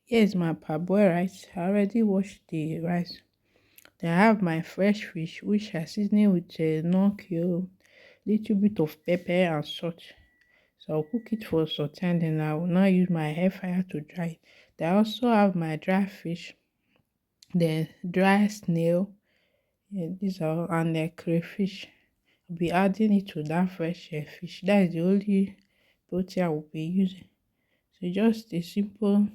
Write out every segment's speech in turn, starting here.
Here's my parboiled rice. I already washed the rice. Then I have my fresh fish, which I seasoning with knorr, little bit of pepper and salt. So I'll cook it for some time. Then I will now use my air fryer to dry it. Then I also have my dry fish, then dry snail. Yeah, these are and the crayfish. I'll be adding it to that fresh fish. That is the only protein I will be using. So just a simple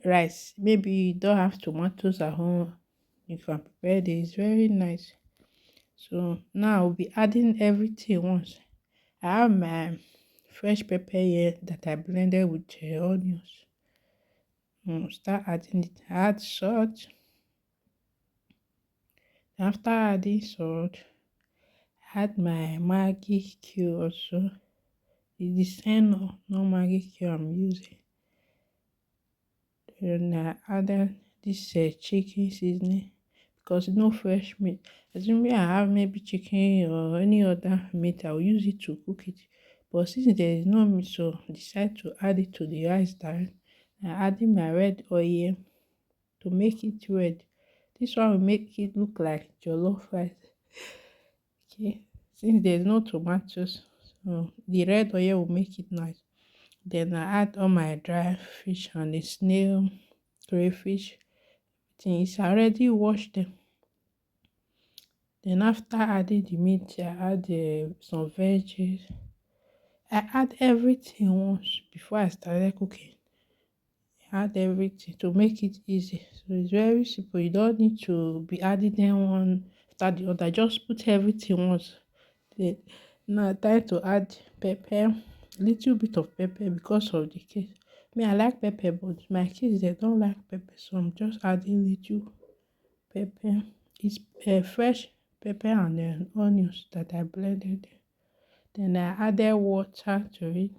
rice. Maybe you don't have tomatoes at home. You can prepare this. Very nice. So now I'll be adding everything once. I have my fresh pepper here that I blended with onions. Start adding it. Add salt. After adding salt, add my Maggi cube also. It's the same no Maggi cube I'm using. Then I added this chicken seasoning because no fresh meat. Assuming I have maybe chicken or any other meat, I'll use it to cook it. But since there is no meat, so I decide to add it to the rice direct. I adding my red oil to make it red. This one will make it look like jollof rice. Okay, since there's no tomatoes, so the red oil will make it nice. Then I add all my dry fish and the snail, crayfish. Things I already washed them. Then after adding the meat, I add some veggies. I add everything once before I started cooking. I add everything to make it easy. So it's very simple. You don't need to be adding them one after the other. Just put everything once. Then now time to add pepper, little bit of pepper because of the kids. Me, I like pepper, but my kids they don't like pepper, so I'm just adding little pepper. It's fresh pepper and onions that I blended. Then I added water to it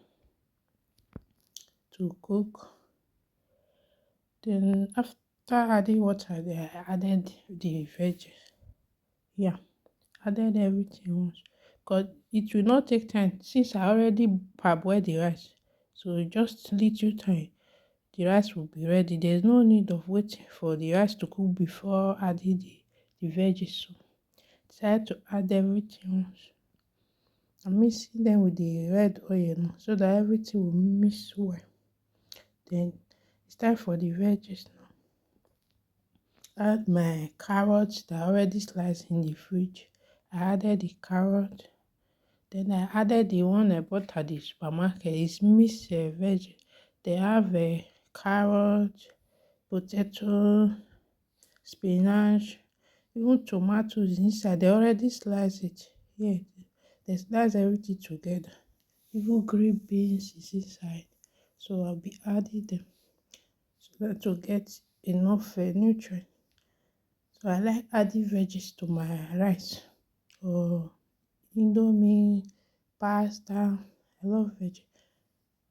to cook. Then after adding water, then I added the veggies. Yeah, added everything once. Because it will not take time since I already parboiled the rice. So just little time, the rice will be ready. There's no need of waiting for the rice to cook before adding the veggies. So decided to add everything once. I'm mixing them with the red oil now so that everything will mix well. Then it's time for the veggies now. Add my carrots that I already sliced in the fridge. I added the carrot. Then I added the one I bought at the supermarket. It's mixed veg. They have a carrot, potato, spinach, even tomatoes inside. They already slice it. Yeah, they slice everything together. Even green beans is inside. So I'll be adding them so that to get enough nutrient. So I like adding veggies to my rice or indomie, pasta. I love veg.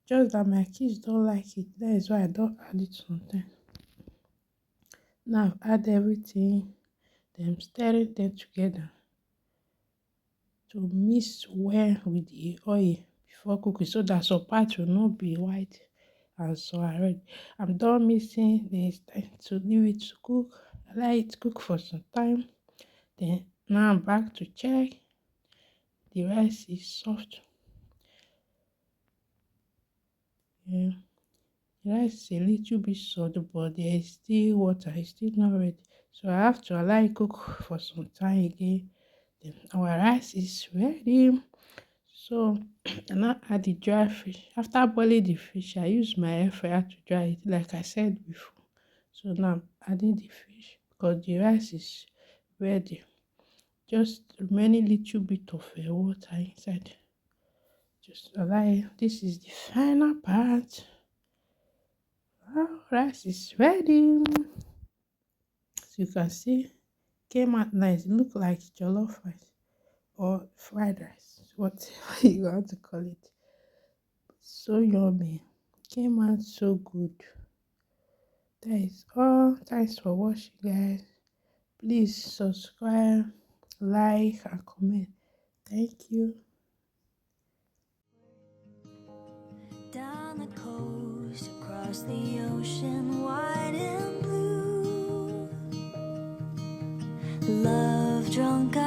Just that my kids don't like it. That is why I don't add it sometimes. Now I've add everything, then stirring them together to mix well with the oil before cooking so that some part will not be white and so I red. I'm done mixing, then it's time to leave it to cook. I let it cook for some time. Then now I'm back to check. The rice is soft. Yeah. The rice is a little bit soft, but there is still water. It's still not ready. So I have to allow it cook for some time again. Then our rice is ready. So I now add the dry fish. After boiling the fish, I use my air fryer to dry it, like I said before. So now I'm adding the fish because the rice is ready. Just remaining little bit of water inside. Just allow it. This is the final part. Our rice is ready. So you can see, came out nice. Look like jollof rice or fried rice, whatever you want to call it. So yummy. Came out so good. That is all. Thanks for watching, guys. Please subscribe, like, and comment. Thank you. Down the coast, across the ocean. Love drunk